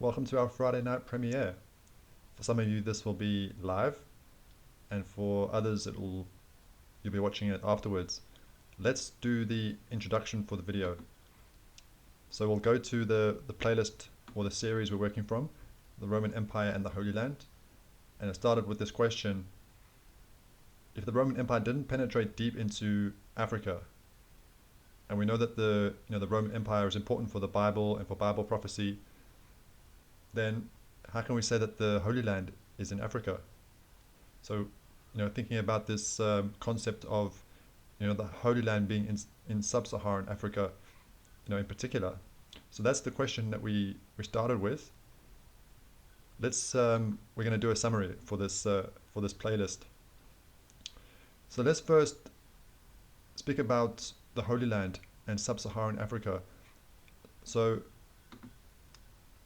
Welcome to our Friday night premiere. For some of you this will be live, and for others you'll be watching it afterwards. Let's do the introduction for the video. So we'll go to the playlist or the series we're working from, the Roman Empire and the Holy Land. And it started with this question: if the Roman Empire didn't penetrate deep into Africa, and we know that the Roman Empire is important for the Bible and for Bible prophecy, then how can we say that the Holy Land is in Africa? So, thinking about this concept of, the Holy Land being in sub-Saharan Africa, in particular. So that's the question that we started with. We're going to do a summary for this playlist. So let's first speak about the Holy Land and sub-Saharan Africa. So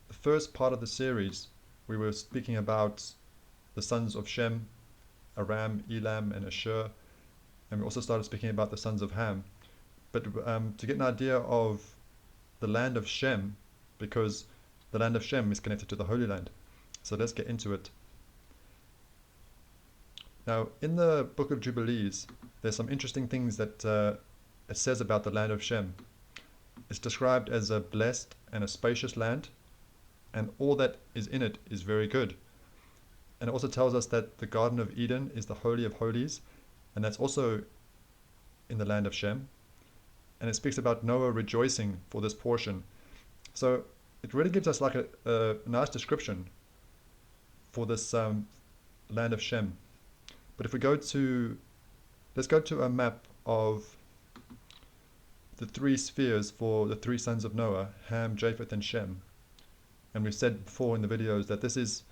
the first part of the series, we were speaking about the sons of Shem, Aram, Elam, and Ashur, and we also started speaking about the sons of Ham. But to get an idea of the land of Shem, because the land of Shem is connected to the Holy Land. So let's get into it. Now, in the Book of Jubilees, there's some interesting things that it says about the land of Shem. It's described as a blessed and a spacious land, and all that is in it is very good. And it also tells us that the Garden of Eden is the Holy of Holies, and that's also in the land of Shem. And it speaks about Noah rejoicing for this portion. So it really gives us like a nice description for this land of Shem. But if we let's go to a map of the three spheres for the three sons of Noah, Ham, Japheth, and Shem. And we've said before in the videos that this is,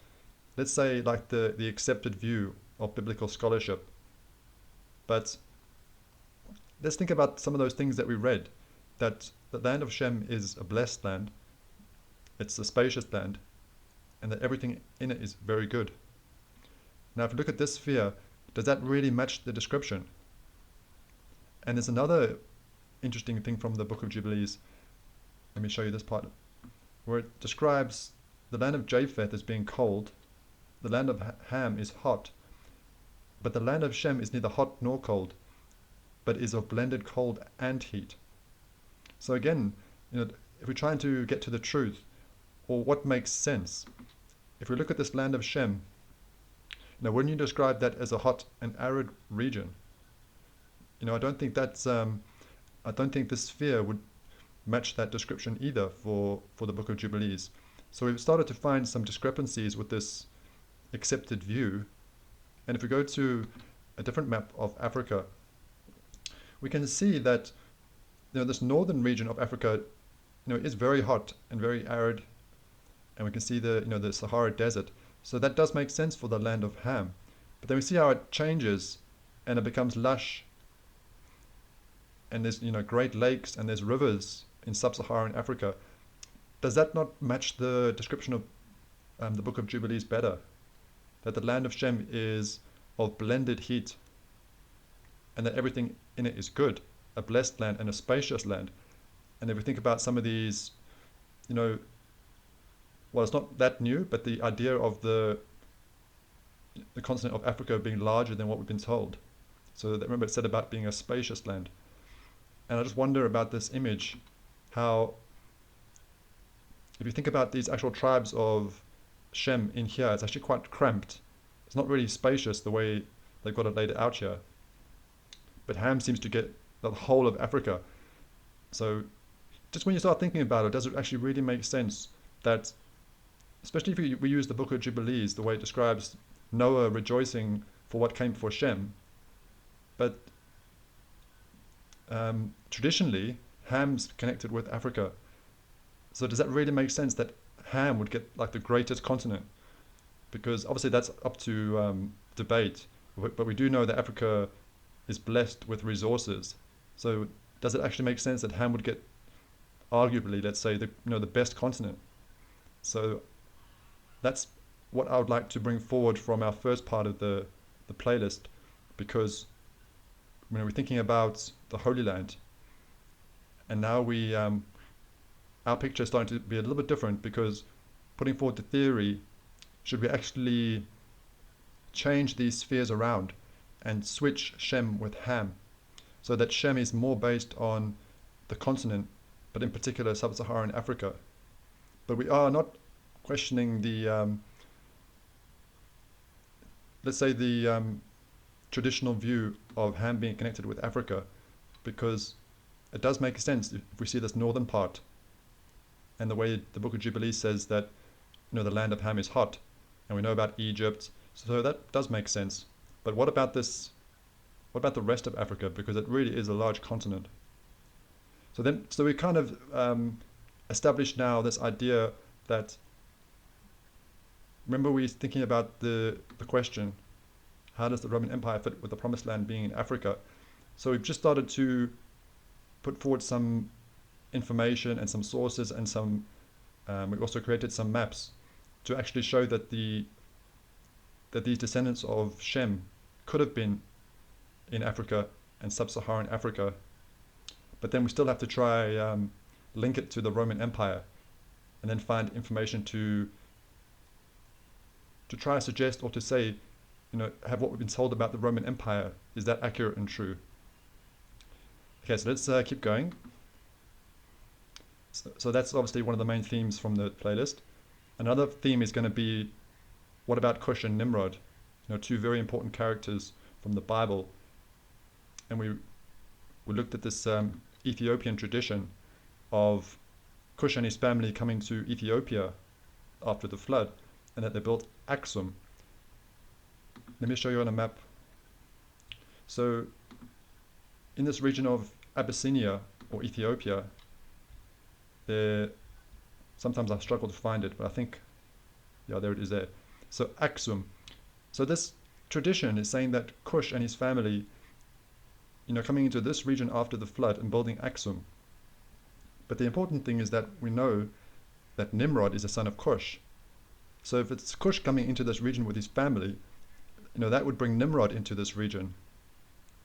let's say, like the accepted view of biblical scholarship. But let's think about some of those things that we read, that the land of Shem is a blessed land, it's a spacious land, and that everything in it is very good. Now, if you look at this sphere, does that really match the description? And there's another interesting thing from the Book of Jubilees. Let me show you this part, where it describes the land of Japheth as being cold, the land of Ham is hot, but the land of Shem is neither hot nor cold, but is of blended cold and heat. So again, if we're trying to get to the truth, or what makes sense, if we look at this land of Shem, wouldn't you describe that as a hot and arid region? I don't think this sphere would match that description either for the Book of Jubilees. So we've started to find some discrepancies with this accepted view. And if we go to a different map of Africa, we can see that this northern region of Africa is very hot and very arid, and we can see the Sahara Desert. So that does make sense for the land of Ham. But then we see how it changes and it becomes lush, and there's great lakes and there's rivers in sub-Saharan Africa. Does that not match the description of the Book of Jubilees better? That the land of Shem is of blended heat, and that everything in it is good, a blessed land and a spacious land. And if we think about some of these, well, it's not that new, but the idea of the continent of Africa being larger than what we've been told. So that, remember, it said about being a spacious land. And I just wonder about this image, how, if you think about these actual tribes of Shem in here, it's actually quite cramped. It's not really spacious the way they've got it laid out here. But Ham seems to get the whole of Africa. So just when you start thinking about it, does it actually really make sense that, especially if we use the Book of Jubilees, the way it describes Noah rejoicing for what came before Shem, but traditionally Ham's connected with Africa. So does that really make sense that Ham would get like the greatest continent? Because obviously that's up to debate, but we do know that Africa is blessed with resources. So does it actually make sense that Ham would get, arguably, let's say, the best continent? So that's what I would like to bring forward from our first part of the playlist, because when we're thinking about the Holy Land, and now our picture is starting to be a little bit different, because putting forward the theory, should we actually change these spheres around and switch Shem with Ham, so that Shem is more based on the continent, but in particular sub-Saharan Africa. But we are not questioning the, let's say the traditional view of Ham being connected with Africa, because it does make sense if we see this northern part, and the way the Book of Jubilees says that, the land of Ham is hot, and we know about Egypt, so that does make sense. But what about this? What about the rest of Africa? Because it really is a large continent. So we kind of established now this idea that, remember we were thinking about the question, how does the Roman Empire fit with the Promised Land being in Africa? So we've just started to put forward some information and some sources, and some we also created some maps to actually show that these descendants of Shem could have been in Africa and sub-Saharan Africa, but then we still have to try link it to the Roman Empire, and then find information to try to suggest or to say, have what we've been told about the Roman Empire, is that accurate and true? Okay, so let's keep going. So that's obviously one of the main themes from the playlist. Another theme is going to be, what about Cush and Nimrod? Two very important characters from the Bible. And we looked at this Ethiopian tradition of Cush and his family coming to Ethiopia after the flood, and that they built Aksum. Let me show you on a map. So in this region of Abyssinia or Ethiopia, sometimes I struggle to find it, but I think, yeah, there it is there. So Aksum. So this tradition is saying that Cush and his family, coming into this region after the flood and building Aksum. But the important thing is that we know that Nimrod is a son of Cush. So if it's Cush coming into this region with his family, that would bring Nimrod into this region.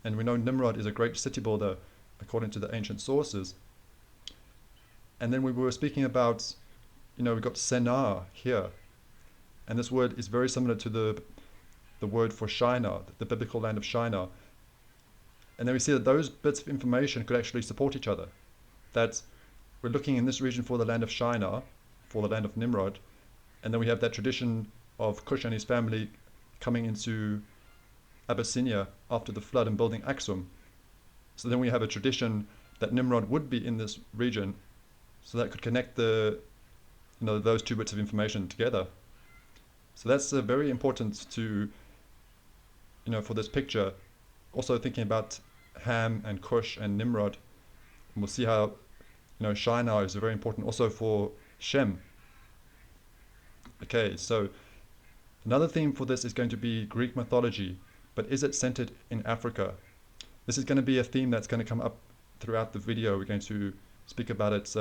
And we know Nimrod is a great city builder according to the ancient sources. And then we were speaking about, we've got Sennaar here. And this word is very similar to the word for Shinar, the biblical land of Shinar. And then we see that those bits of information could actually support each other. That we're looking in this region for the land of Shinar, for the land of Nimrod. And then we have that tradition of Cush and his family coming into Abyssinia after the flood and building Aksum. So then we have a tradition that Nimrod would be in this region, so that could connect those two bits of information together. So that's very important to, for this picture. Also thinking about Ham and Cush and Nimrod. And we'll see how, Shinar is very important also for Shem. Okay, so another theme for this is going to be Greek mythology, but is it centered in Africa? This is going to be a theme that's going to come up throughout the video. We're going to speak about it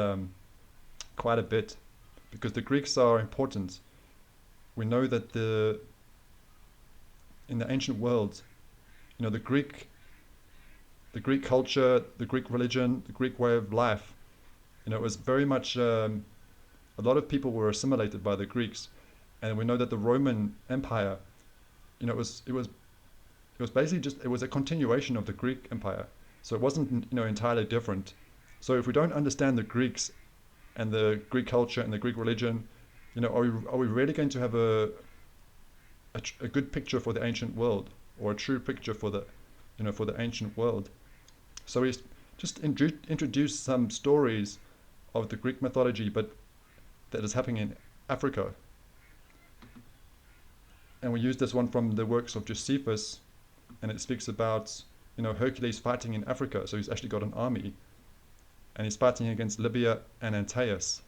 quite a bit, because the Greeks are important. We know that in the ancient world, the Greek culture, the Greek religion, the Greek way of life, it was very much, a lot of people were assimilated by the Greeks. And we know that the Roman Empire, it was basically it was a continuation of the Greek Empire. So it wasn't, entirely different. So if we don't understand the Greeks and the Greek culture and the Greek religion, are we really going to have a good picture for the ancient world, or a true picture for the ancient world? So we just introduce some stories of the Greek mythology, but that is happening in Africa. And we use this one from the works of Josephus, and it speaks about, Hercules fighting in Africa. So he's actually got an army, and he's fighting against Libya and Antaeus.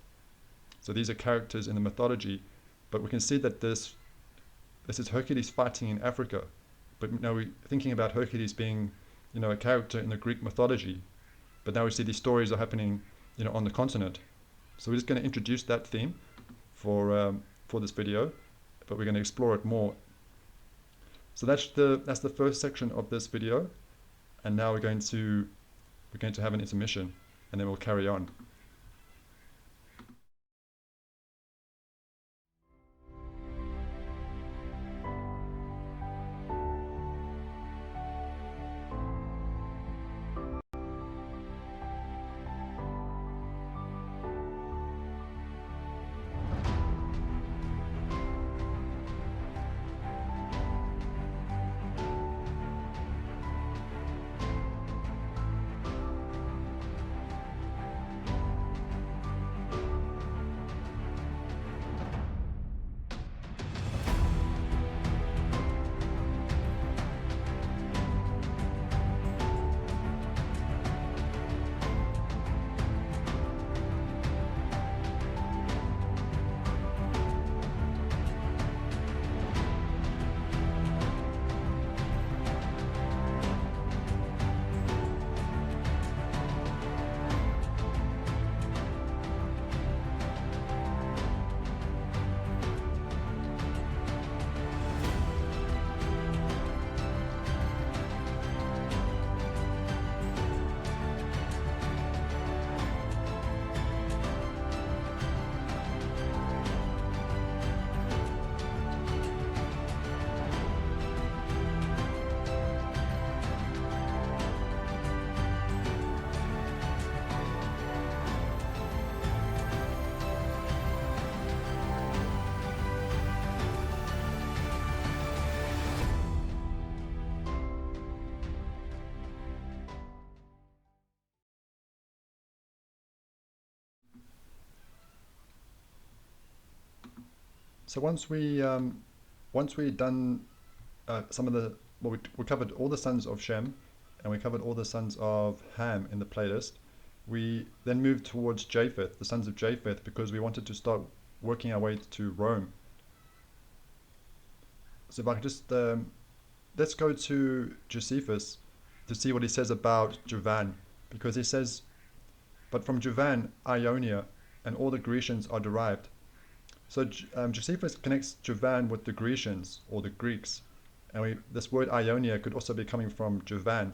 So these are characters in the mythology, but we can see that this is Hercules fighting in Africa. But now we're thinking about Hercules being, a character in the Greek mythology. But now we see these stories are happening, on the continent. So we're just going to introduce that theme for this video, but we're going to explore it more. So that's the first section of this video, and now we're going to have an intermission, and then we'll carry on. So once we done some of the, well, we covered all the sons of Shem, and we covered all the sons of Ham in the playlist. We then moved towards Japheth, the sons of Japheth, because we wanted to start working our way to Rome. So if I could just let's go to Josephus to see what he says about Javan, because he says, but from Javan, Ionia, and all the Grecians are derived. So Josephus connects Javan with the Grecians, or the Greeks, and this word Ionia could also be coming from Javan,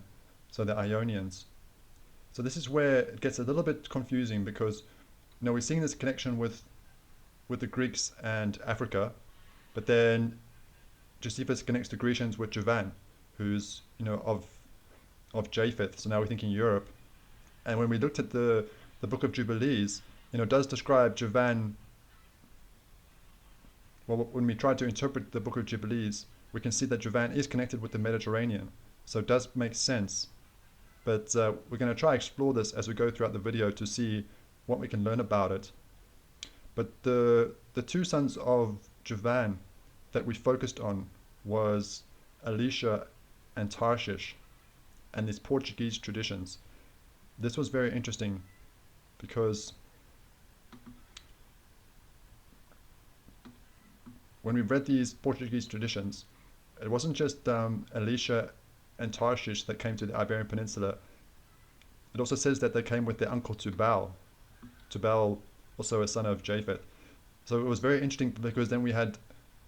so the Ionians. So this is where it gets a little bit confusing, because we're seeing this connection with the Greeks and Africa, but then Josephus connects the Grecians with Javan, who's of Japheth. So now we're thinking Europe. And when we looked at the book of Jubilees, it does describe Javan. Well, when we try to interpret the book of Jubilees, we can see that Javan is connected with the Mediterranean. So it does make sense. But we're going to try to explore this as we go throughout the video to see what we can learn about it. But the two sons of Javan that we focused on was Elishah and Tarshish, and these Portuguese traditions. This was very interesting because when we read these Portuguese traditions, it wasn't just Elishah and Tarshish that came to the Iberian Peninsula. It also says that they came with their uncle Tubal. Tubal, also a son of Japheth. So it was very interesting because then we had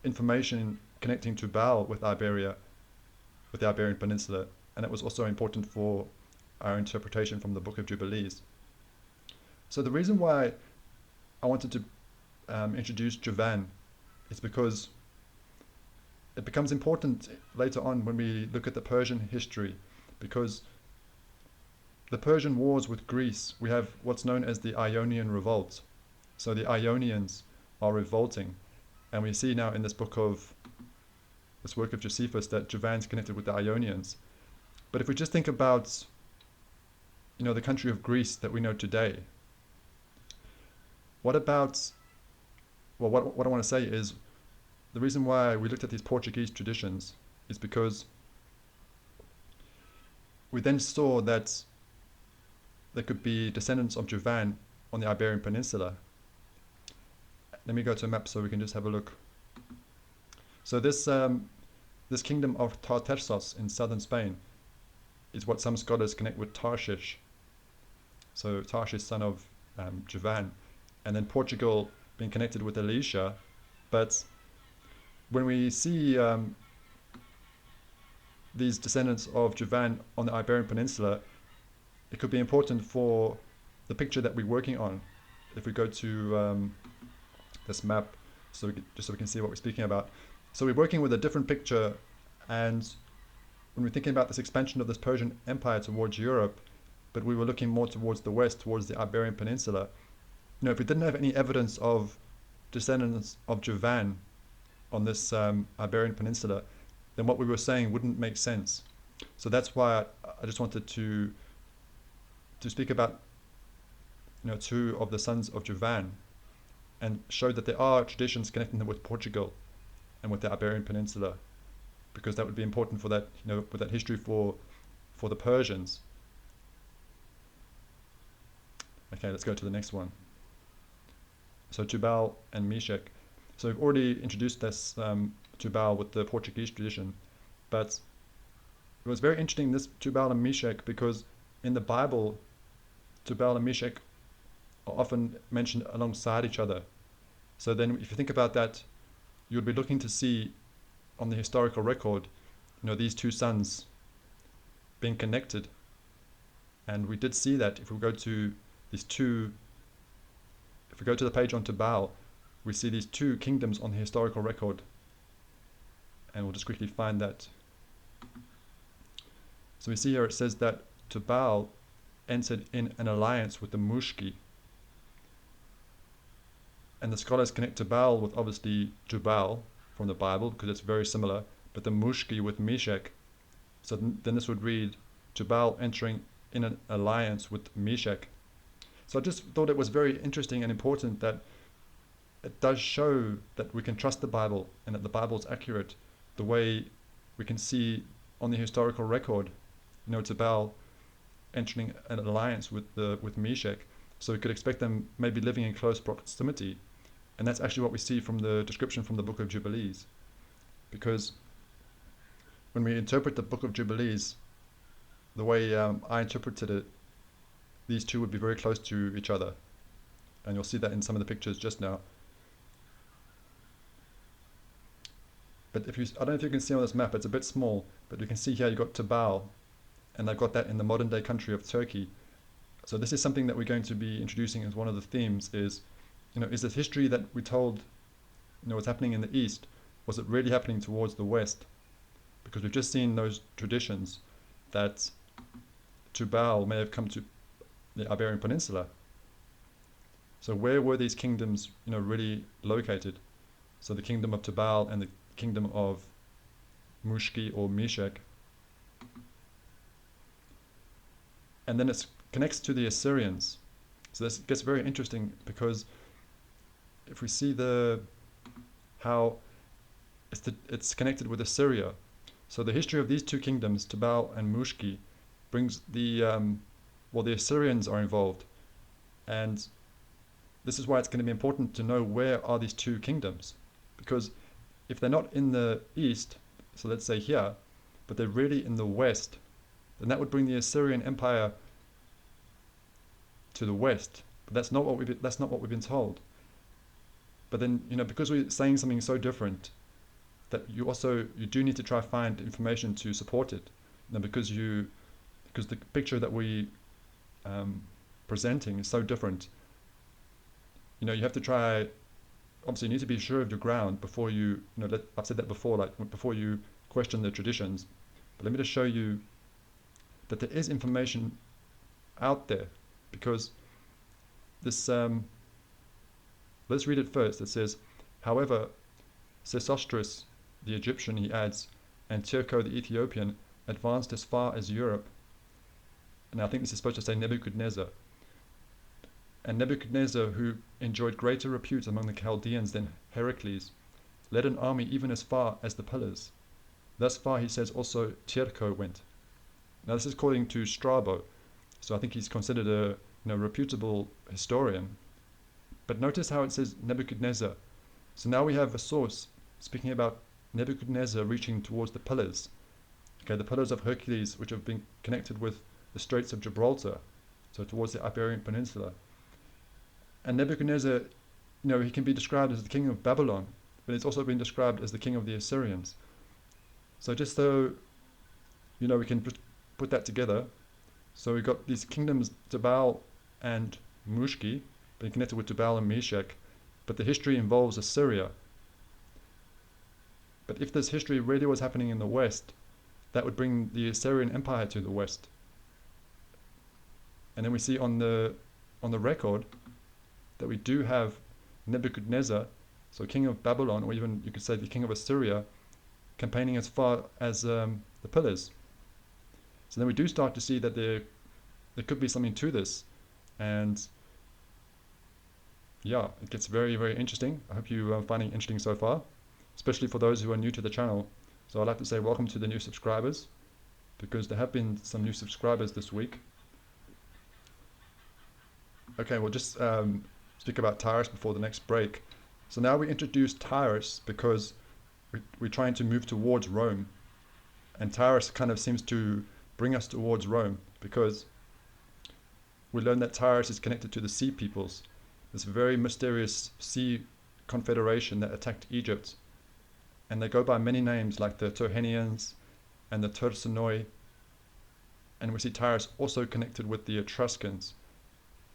information connecting Tubal with Iberia, with the Iberian Peninsula, and it was also important for our interpretation from the Book of Jubilees. So the reason why I wanted to introduce Javan is because it becomes important later on when we look at the Persian history, because the Persian wars with Greece, we have what's known as the Ionian Revolt. So the Ionians are revolting, and we see now in this work of Josephus that Javan's connected with the Ionians. But if we just think about the country of Greece that we know today, what about, well, what I want to say is the reason why we looked at these Portuguese traditions is because we then saw that there could be descendants of Javan on the Iberian Peninsula. Let me go to a map so we can just have a look. So this kingdom of Tartessos in southern Spain is what some scholars connect with Tarshish. So Tarshish, son of Javan, and then Portugal being connected with Elishah. But when we see these descendants of Javan on the Iberian Peninsula, it could be important for the picture that we're working on. If we go to this map, so we can see what we're speaking about. So we're working with a different picture, and when we're thinking about this expansion of this Persian Empire towards Europe, but we were looking more towards the west, towards the Iberian Peninsula, if we didn't have any evidence of descendants of Javan on this Iberian Peninsula, then what we were saying wouldn't make sense. So that's why I just wanted to speak about two of the sons of Javan and show that there are traditions connecting them with Portugal and with the Iberian Peninsula, because that would be important for that, with that history for the Persians. Okay, let's go to the next one. So Tubal and Meshech. So we've already introduced this Tubal with the Portuguese tradition, but it was very interesting, this Tubal and Meshech, because in the Bible, Tubal and Meshech are often mentioned alongside each other. So then if you think about that, you would be looking to see on the historical record, these two sons being connected. And we did see that if we go to the page on Tubal, we see these two kingdoms on the historical record. And we'll just quickly find that. So we see here it says that Tubal entered in an alliance with the Mushki. And the scholars connect Tubal with obviously Tubal from the Bible, because it's very similar, but the Mushki with Meshech. So then this would read Tubal entering in an alliance with Meshech. So I just thought it was very interesting and important that it does show that we can trust the Bible and that the Bible is accurate, the way we can see on the historical record, Tubal entering an alliance with Meshech, so we could expect them maybe living in close proximity, and that's actually what we see from the description from the Book of Jubilees, because when we interpret the Book of Jubilees, the way I interpreted it, these two would be very close to each other, and you'll see that in some of the pictures just now. But I don't know if you can see on this map, it's a bit small, but you can see here you've got Tubal, and they've got that in the modern day country of Turkey. So this is something that we're going to be introducing as one of the themes is, is this history that we told, was happening in the East, was it really happening towards the West? Because we've just seen those traditions that Tubal may have come to the Iberian Peninsula. So where were these kingdoms, really located? So the kingdom of Tubal and the kingdom of Mushki or Mishek. And then it connects to the Assyrians. So this gets very interesting because if we see how it's connected with Assyria. So the history of these two kingdoms, Tubal and Mushki, brings the Assyrians are involved, and this is why it's going to be important to know where are these two kingdoms, because if they're not in the east, so let's say here, but they're really in the west, then that would bring the Assyrian Empire to the west. But that's not what we've been told. But then, because we're saying something so different, that you do need to try to find information to support it. Because the picture that we presenting is so different. You have to try. Obviously, you need to be sure of your ground before you. I've said that before, like before you question the traditions. But let me just show you that there is information out there, because this. Let's read it first. It says, however, Sesostris, the Egyptian, he adds, and Tirko, the Ethiopian, advanced as far as Europe. And I think this is supposed to say Nebuchadnezzar. And Nebuchadnezzar, who enjoyed greater repute among the Chaldeans than Heracles, led an army even as far as the Pillars. Thus far, he says, also Tirko went. Now this is according to Strabo, so I think he's considered a reputable historian. But notice how it says Nebuchadnezzar. So now we have a source speaking about Nebuchadnezzar reaching towards the Pillars. Okay, the Pillars of Hercules, which have been connected with the Straits of Gibraltar, so towards the Iberian Peninsula. And Nebuchadnezzar, he can be described as the king of Babylon, but it's also been described as the king of the Assyrians. So just so, we can put that together. So we've got these kingdoms, Tubal and Mushki, being connected with Tubal and Meshech, but the history involves Assyria. But if this history really was happening in the west, that would bring the Assyrian Empire to the west. And then we see on the record that we do have Nebuchadnezzar, so king of Babylon, or even you could say the king of Assyria, campaigning as far as the Pillars. So then we do start to see that there could be something to this, and yeah, it gets very, very interesting. I hope you are finding it interesting so far, especially for those who are new to the channel. So I'd like to say welcome to the new subscribers, because there have been some new subscribers this week. Okay, we'll just speak about Tyrus before the next break. So now we introduce Tyrus because we're trying to move towards Rome, and Tyrus kind of seems to bring us towards Rome, because we learn that Tyrus is connected to the Sea Peoples, this very mysterious sea confederation that attacked Egypt, and they go by many names like the Tyrrhenians and the Tersanoi, and we see Tyrus also connected with the Etruscans,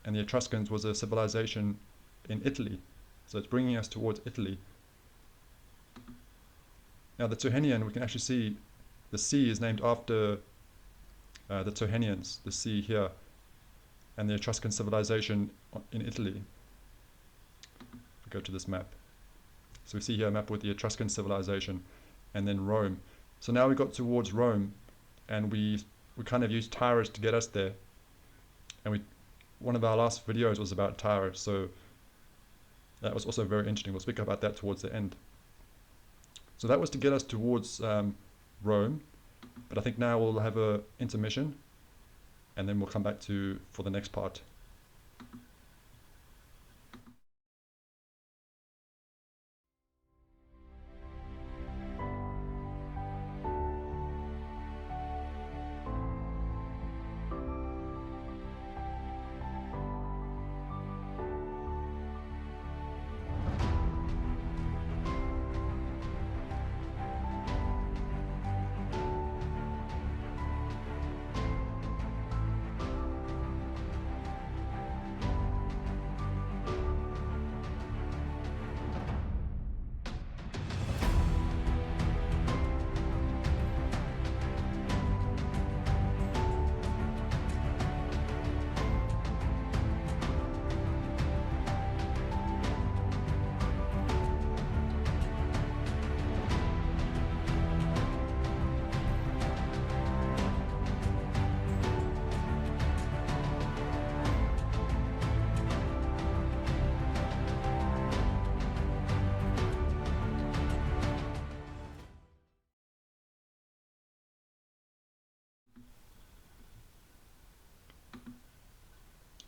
and the Etruscans was a civilization in Italy, so it's bringing us towards Italy. Now the Tyrrhenian, we can actually see the sea is named after the Tyrrhenians, the sea here, and the Etruscan civilization in Italy. If we go to this map, so we see here a map with the Etruscan civilization and then Rome. So now we got towards Rome, and we kind of used Tyrus to get us there, and one of our last videos was about Tyrus, so That was also very interesting. We'll speak about that towards the end. So that was to get us towards Rome, but I think now we'll have a intermission, and then we'll come back for the next part.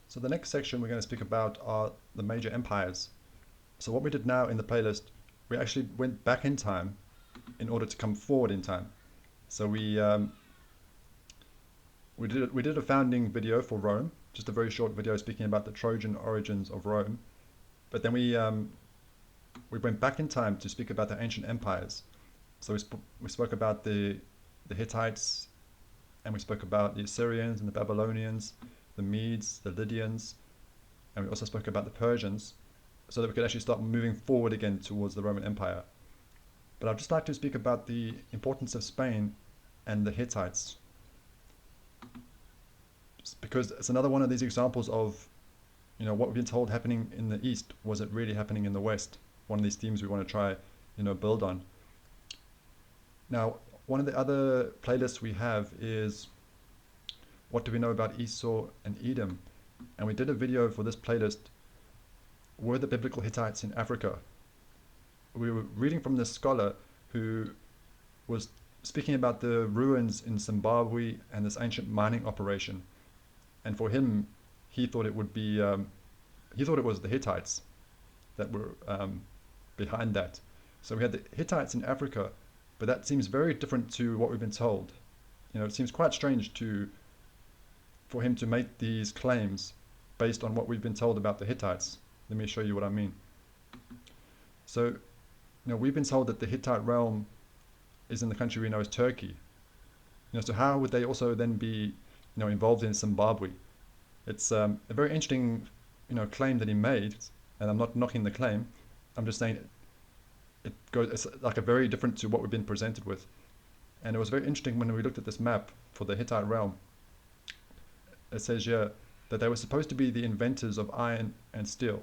So the next section we're going to speak about are the major empires. So what we did now in the playlist, we actually went back in time in order to come forward in time. So we did a founding video for Rome, just a very short video speaking about the Trojan origins of Rome. But then we went back in time to speak about the ancient empires. So we spoke about the Hittites, and we spoke about the Assyrians and the Babylonians, the Medes, the Lydians, and we also spoke about the Persians, so that we could actually start moving forward again towards the Roman Empire. But I'd just like to speak about the importance of Spain and the Hittites, because it's another one of these examples of, what we've been told happening in the East, was it really happening in the West? One of these themes we want to try, build on. Now, one of the other playlists we have is what do we know about Esau and Edom? And we did a video for this playlist, were the biblical Hittites in Africa? We were reading from this scholar who was speaking about the ruins in Zimbabwe and this ancient mining operation. And for him, he thought it would be, he thought it was the Hittites that were behind that. So we had the Hittites in Africa, but that seems very different to what we've been told. It seems quite strange for him to make these claims based on what we've been told about the Hittites. Let me show you what I mean. So, we've been told that the Hittite realm is in the country we know as Turkey. So how would they also then be, involved in Zimbabwe? It's a very interesting, claim that he made, and I'm not knocking the claim. I'm just saying it's like a very different to what we've been presented with. And it was very interesting when we looked at this map for the Hittite realm. It says here that they were supposed to be the inventors of iron and steel.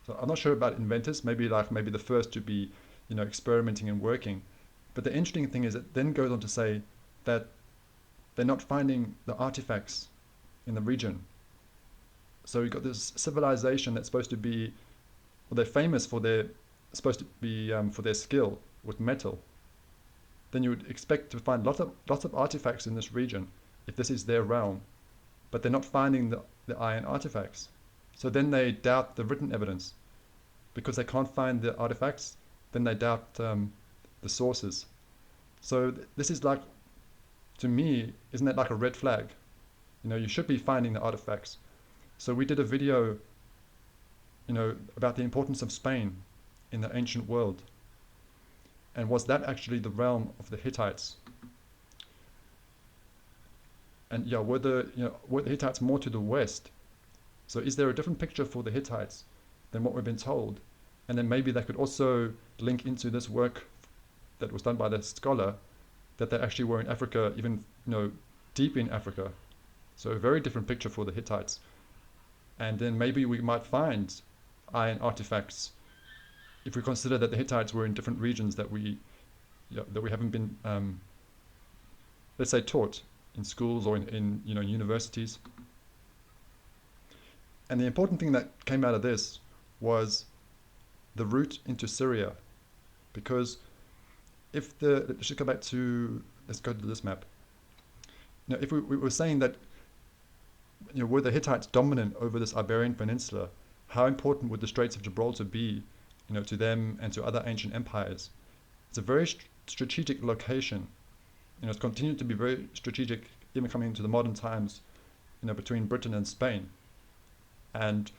So I'm not sure about inventors, maybe the first to be, experimenting and working. But the interesting thing is it then goes on to say that they're not finding the artifacts in the region. So you've got this civilization that's supposed to be, well, they're famous for their skill with metal. Then you would expect to find lots of artifacts in this region if this is their realm. But they're not finding the iron artifacts. So then they doubt the written evidence. Because they can't find the artifacts, then they doubt the sources. So this is to me, isn't that like a red flag? You should be finding the artifacts. So we did a video, about the importance of Spain in the ancient world. And was that actually the realm of the Hittites? And were the Hittites more to the west? So is there a different picture for the Hittites than what we've been told? And then maybe that could also link into this work that was done by the scholar, that they actually were in Africa, even deep in Africa. So a very different picture for the Hittites. And then maybe we might find iron artifacts if we consider that the Hittites were in different regions that we haven't been, let's say, taught in schools or in universities. And the important thing that came out of this was the route into Syria. Because let's just go back to, let's go to this map. Now, if we were saying that, were the Hittites dominant over this Iberian peninsula, how important would the Straits of Gibraltar be, to them and to other ancient empires? It's a very strategic location. It's continued to be very strategic, even coming into the modern times, between Britain and Spain. And,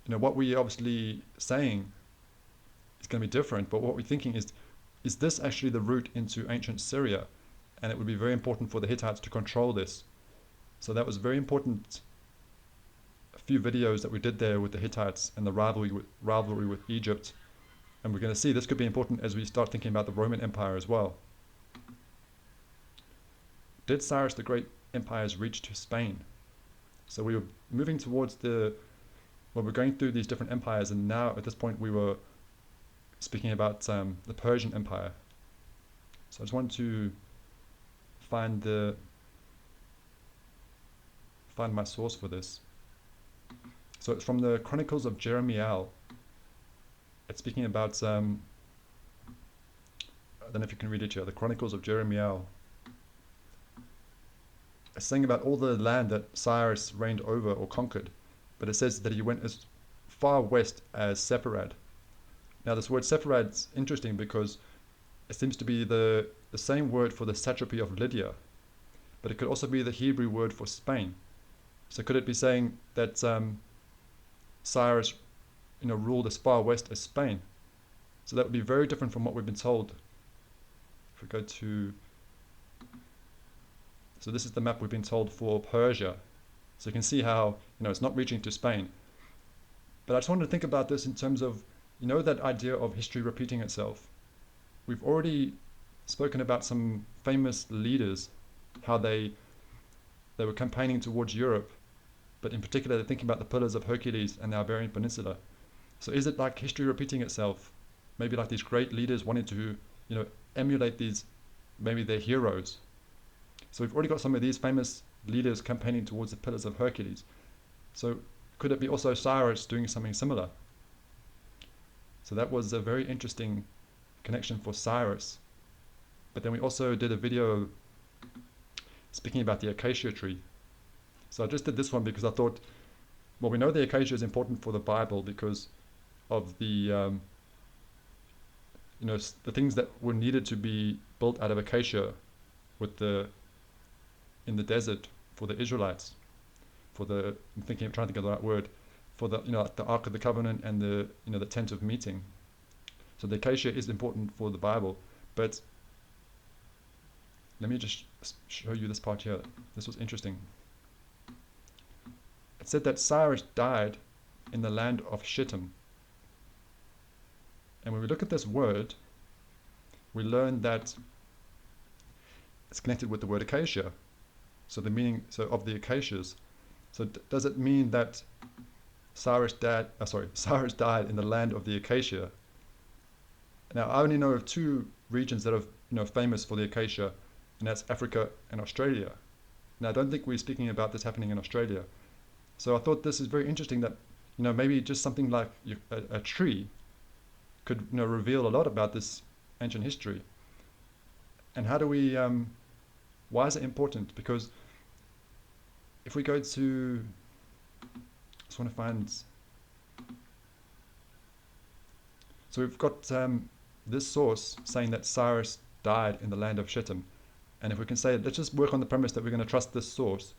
what we're obviously saying is going to be different, but what we're thinking is this actually the route into ancient Syria? And it would be very important for the Hittites to control this. So that was very important. A few videos that we did there with the Hittites and the rivalry with Egypt. And we're going to see this could be important as we start thinking about the Roman Empire as well. Did Cyrus the Great Empire's reach to Spain? So we were moving towards we're going through these different empires, and now at this point we were speaking about the Persian Empire. So I just want to find my source for this. So it's from the Chronicles of Jeremiah. It's speaking about, I don't know if you can read it here, the Chronicles of Jeremiah. It's saying about all the land that Cyrus reigned over or conquered, but it says that he went as far west as Sepharad. Now this word Sepharad is interesting because it seems to be the same word for the satrapy of Lydia, but it could also be the Hebrew word for Spain. So could it be saying that Cyrus, ruled as far west as Spain? So that would be very different from what we've been told. If we go to, so this is the map we've been told for Persia. So you can see how, it's not reaching to Spain. But I just wanted to think about this in terms of, that idea of history repeating itself. We've already spoken about some famous leaders, how they were campaigning towards Europe, but in particular they're thinking about the Pillars of Hercules and the Iberian Peninsula. So is it like history repeating itself? Maybe like these great leaders wanting to, emulate maybe their heroes. So we've already got some of these famous leaders campaigning towards the Pillars of Hercules. So could it be also Cyrus doing something similar? So that was a very interesting connection for Cyrus. But then we also did a video speaking about the acacia tree. So I just did this one because I thought, well, we know the acacia is important for the Bible because of the the things that were needed to be built out of acacia in the desert for the Israelites, I'm trying to think of the right word, for the the Ark of the Covenant and the tent of meeting. So the acacia is important for the Bible, but let me just show you this part here. This was interesting. It said that Cyrus died in the land of Shittim. And when we look at this word, we learn that it's connected with the word acacia. So the meaning of the acacias. So does it mean that Cyrus died in the land of the acacia? Now I only know of two regions that are famous for the acacia, and that's Africa and Australia. Now I don't think we're speaking about this happening in Australia. So I thought this is very interesting that maybe just something like a tree could reveal a lot about this ancient history. And how do we why is it important? Because if we go to, I just want to find, so we've got this source saying that Cyrus died in the land of Shittim. And if we can say, let's just work on the premise that we're going to trust this source.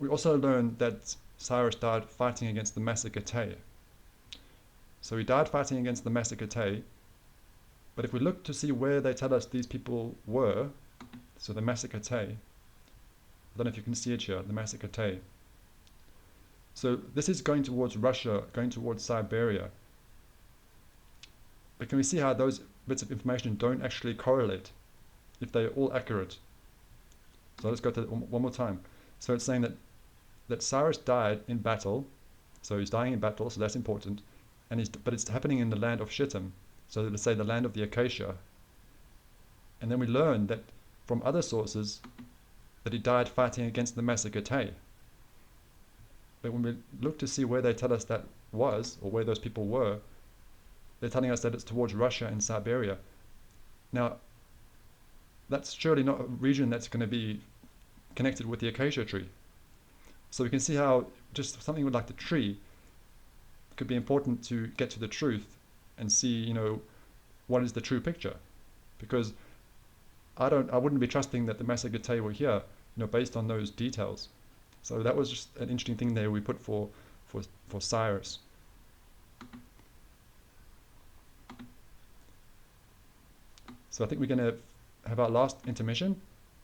We also learn that Cyrus died fighting against the Massacretay. So he died fighting against the Massacretay. But if we look to see where they tell us these people were, so the Massacretay, I don't know if you can see it here, the Massacretay. So this is going towards Russia, going towards Siberia. But can we see how those bits of information don't actually correlate if they're all accurate? So let's go to it one more time. So it's saying that Cyrus died in battle. So he's dying in battle, so that's important. But it's happening in the land of Shittim. So let's say the land of the acacia. And then we learn that from other sources that he died fighting against the Massacretay. But when we look to see where they tell us that was, or where those people were, they're telling us that it's towards Russia and Siberia. Now, that's surely not a region that's going to be connected with the acacia tree. So we can see how just something like the tree could be important to get to the truth and see, what is the true picture. Because I wouldn't be trusting that the Massagetae were here, based on those details. So that was just an interesting thing there we put for Cyrus. So I think we're going to have our last intermission,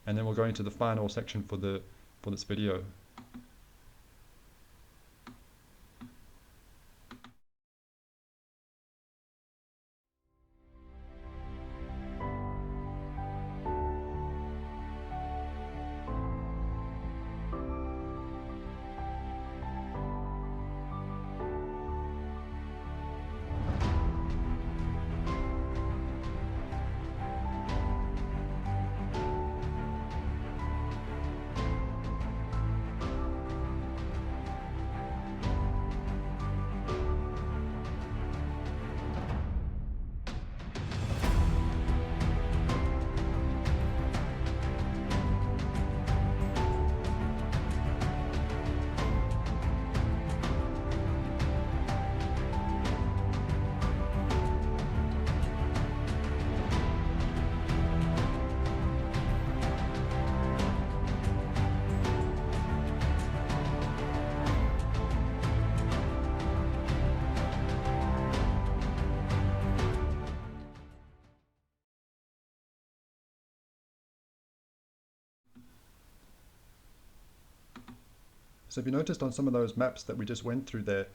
and then we'll go into the final section for this video. So if you noticed on some of those maps that we just went through there,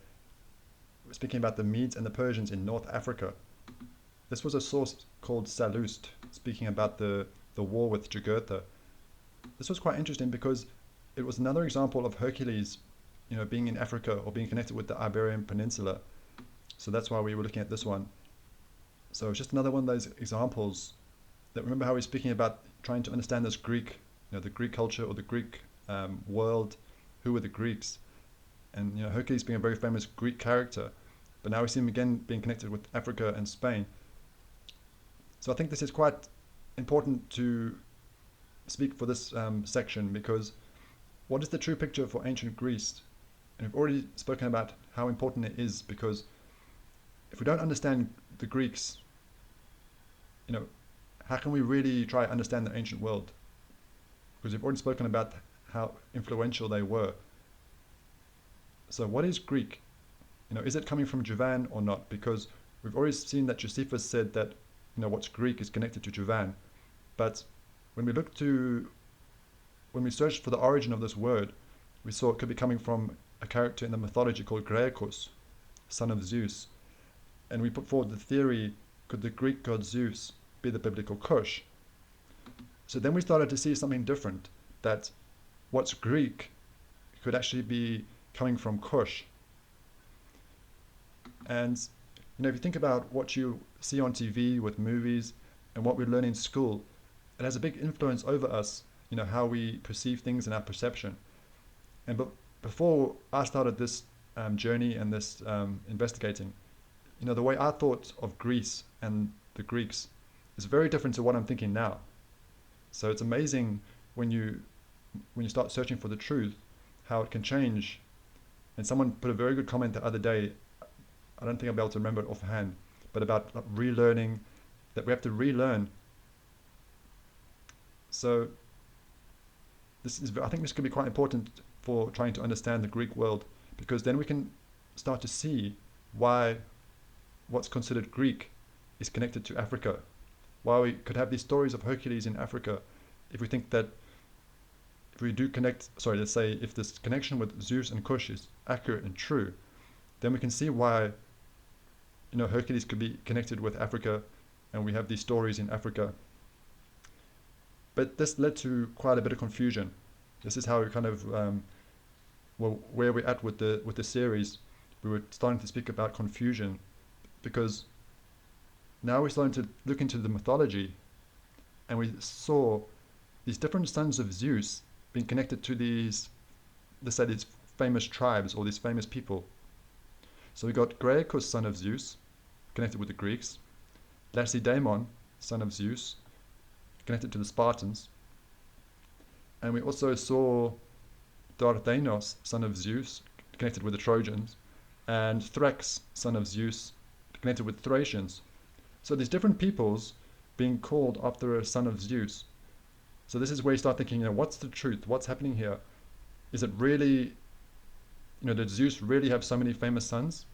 we're speaking about the Medes and the Persians in North Africa. This was a source called Sallust, speaking about the war with Jugurtha. This was quite interesting because it was another example of Hercules, being in Africa or being connected with the Iberian Peninsula. So that's why we were looking at this one. So it's just another one of those examples that, remember how we're speaking about trying to understand this Greek, the Greek culture or the Greek world. Who were the Greeks? And Hercules being a very famous Greek character, but now we see him again being connected with Africa and Spain. So I think this is quite important to speak for this section, because what is the true picture for ancient Greece? And we've already spoken about how important it is, because if we don't understand the Greeks, how can we really try to understand the ancient world? Because we've already spoken about how influential they were. So what is Greek? Is it coming from Javan or not? Because we've already seen that Josephus said that what's Greek is connected to Javan. But when we searched for the origin of this word, we saw it could be coming from a character in the mythology called Graecus, son of Zeus. And we put forward the theory, could the Greek god Zeus be the biblical Cush? So then we started to see something different, that what's Greek could actually be coming from Kush. And if you think about what you see on TV with movies and what we learn in school, it has a big influence over us, how we perceive things and our perception. And before I started this journey and this investigating, the way I thought of Greece and the Greeks is very different to what I'm thinking now. So it's amazing when you start searching for the truth, how it can change. And someone put a very good comment the other day, I don't think I'll be able to remember it offhand, but about relearning, that we have to relearn. So I think this could be quite important for trying to understand the Greek world, because then we can start to see why what's considered Greek is connected to Africa. Why we could have these stories of Hercules in Africa, if we think that let's say if this connection with Zeus and Cush is accurate and true, then we can see why Hercules could be connected with Africa, and we have these stories in Africa. But this led to quite a bit of confusion. This is how we kind of where we're at with the series. We were starting to speak about confusion, because now we're starting to look into the mythology, and we saw these different sons of Zeus being connected to these famous tribes or these famous people. So we got Graecus, son of Zeus, connected with the Greeks, Lacedaemon, son of Zeus, connected to the Spartans, and we also saw Dardanos, son of Zeus, connected with the Trojans, and Thrax, son of Zeus, connected with Thracians. So these different peoples being called after a son of Zeus. So this is where you start thinking, what's the truth? What's happening here? Is it really, did Zeus really have so many famous sons?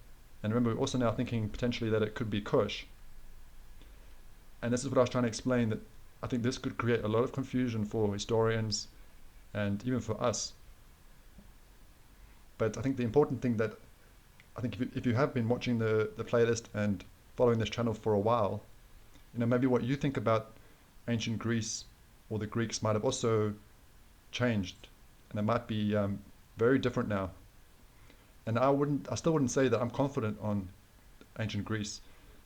And remember, we're also now thinking potentially that it could be Cush. And this is what I was trying to explain, that I think this could create a lot of confusion for historians and even for us. But I think the important thing that, I think if you have been watching the playlist and following this channel for a while, maybe what you think about ancient Greece or the Greeks might have also changed, and it might be very different now. And I still wouldn't say that I'm confident on ancient Greece.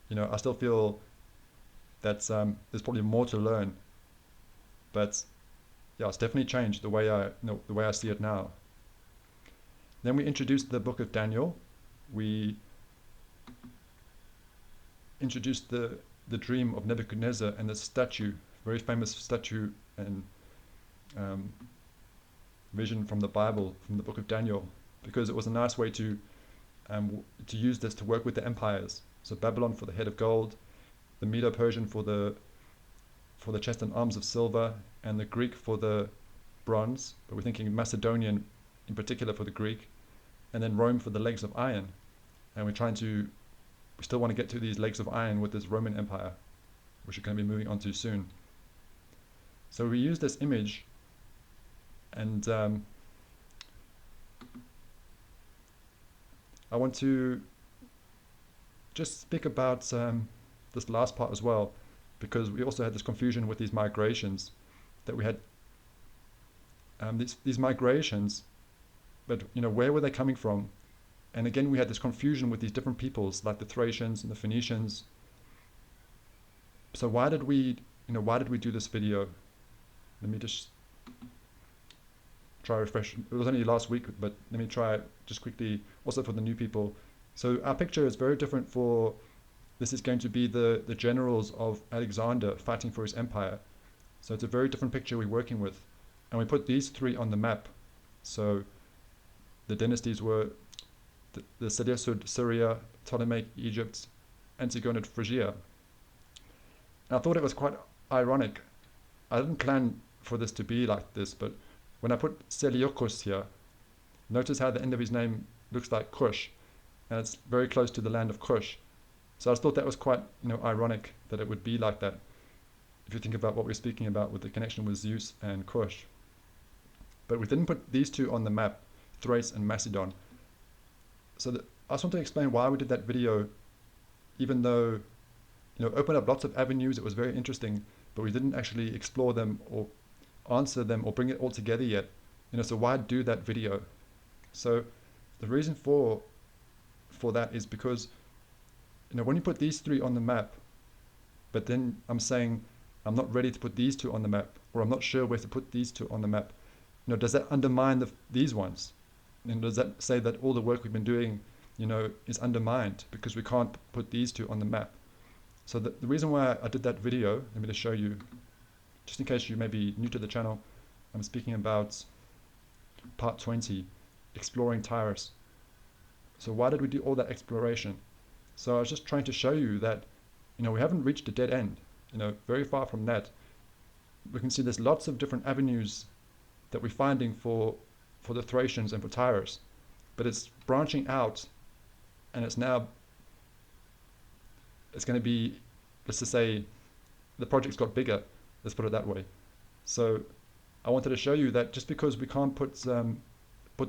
I still feel that there's probably more to learn. But yeah, it's definitely changed the way I see it now. Then we introduced the book of Daniel. We introduced the dream of Nebuchadnezzar and the statue, very famous statue and vision from the Bible, from the book of Daniel, because it was a nice way to use this to work with the empires. So Babylon for the head of gold, the Medo-Persian for the chest and arms of silver, and the Greek for the bronze, but we're thinking Macedonian in particular for the Greek, and then Rome for the legs of iron. And we still want to get to these legs of iron with this Roman Empire, which we're going to be moving on to soon. So we use this image, and I want to just speak about this last part as well, because we also had this confusion with these migrations that we had. These migrations, but where were they coming from? And again, we had this confusion with these different peoples, like the Thracians and the Phoenicians. So why did we do this video? Let me just try to refresh. It was only last week, but let me try it just quickly, also for the new people. So our picture is very different for, this is going to be the generals of Alexander fighting for his empire. So it's a very different picture we're working with. And we put these three on the map. So the dynasties were the Seleucid, Syria, Ptolemaic, Egypt, Antigonid, Phrygia. And I thought it was quite ironic. I didn't plan for this to be like this, but when I put Seleucus here, notice how the end of his name looks like Kush, and it's very close to the land of Kush. So I just thought that was quite ironic that it would be like that, if you think about what we're speaking about with the connection with Zeus and Kush. But we didn't put these two on the map, Thrace and Macedon. So I just want to explain why we did that video, even though opened up lots of avenues. It was very interesting, but we didn't actually explore them or answer them or bring it all together yet. So why do that video? So the reason for that is because when you put these three on the map, but then I'm saying I'm not ready to put these two on the map, or I'm not sure where to put these two on the map, does that undermine these ones? And does that say that all the work we've been doing is undermined because we can't put these two on the map? So the reason why I did that video, let me just show you, just in case you may be new to the channel, I'm speaking about part 20, exploring Tyrus. So why did we do all that exploration? So I was just trying to show you that we haven't reached a dead end, very far from that. We can see there's lots of different avenues that we're finding for the Thracians and for Tyrus, but it's branching out, and it's going to be, let's just say, the project's got bigger, let's put it that way. So I wanted to show you that just because we can't put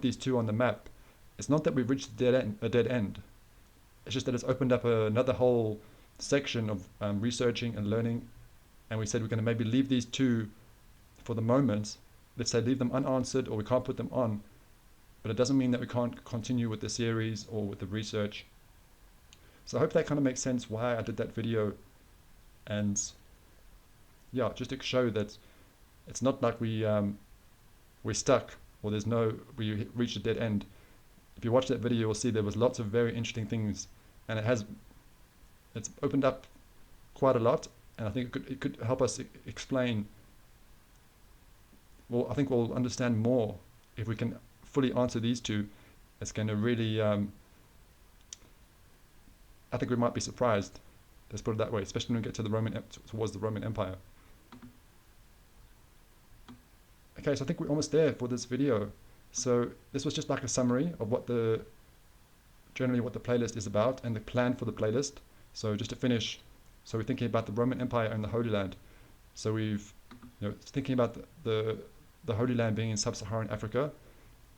these two on the map, it's not that we've reached a dead end. It's just that it's opened up another whole section of researching and learning, and we said we're going to maybe leave these two for the moment. Let's say leave them unanswered, or we can't put them on, but it doesn't mean that we can't continue with the series or with the research. So I hope that kind of makes sense why I did that video, and yeah, just to show that it's not like we're stuck, or we reached a dead end. if you watch that video, you'll see there was lots of very interesting things, and it's opened up quite a lot, and I think it could help us explain. Well, I think we'll understand more if we can fully answer these two. It's going to really, I think we might be surprised. Let's put it that way, especially when we get to towards the Roman Empire. Okay, so I think we're almost there for this video. So this was just like a summary of generally what the playlist is about and the plan for the playlist. So just to finish, so we're thinking about the Roman Empire and the Holy Land. So we've, thinking about the Holy Land being in sub-Saharan Africa.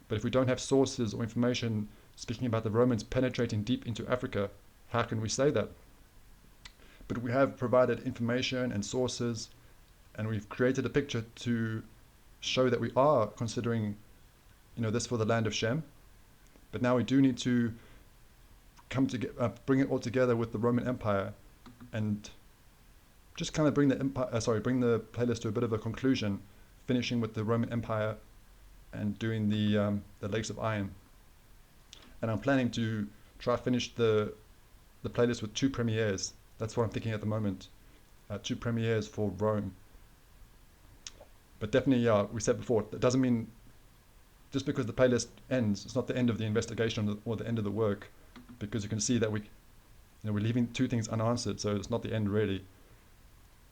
But if we don't have sources or information speaking about the Romans penetrating deep into Africa, how can we say that? But we have provided information and sources, and we've created a picture to show that we are considering, this for the land of Shem. But now we do need to bring it all together with the Roman Empire, and just kind of bring the playlist to a bit of a conclusion, finishing with the Roman Empire and doing the Lakes of Iron. And I'm planning to try to finish the playlist with 2 premieres. That's what I'm thinking at the moment. 2 premieres for Rome. But definitely, we said before, that doesn't mean just because the playlist ends, it's not the end of the investigation or the end of the work, because you can see that we're leaving 2 things unanswered, so it's not the end really.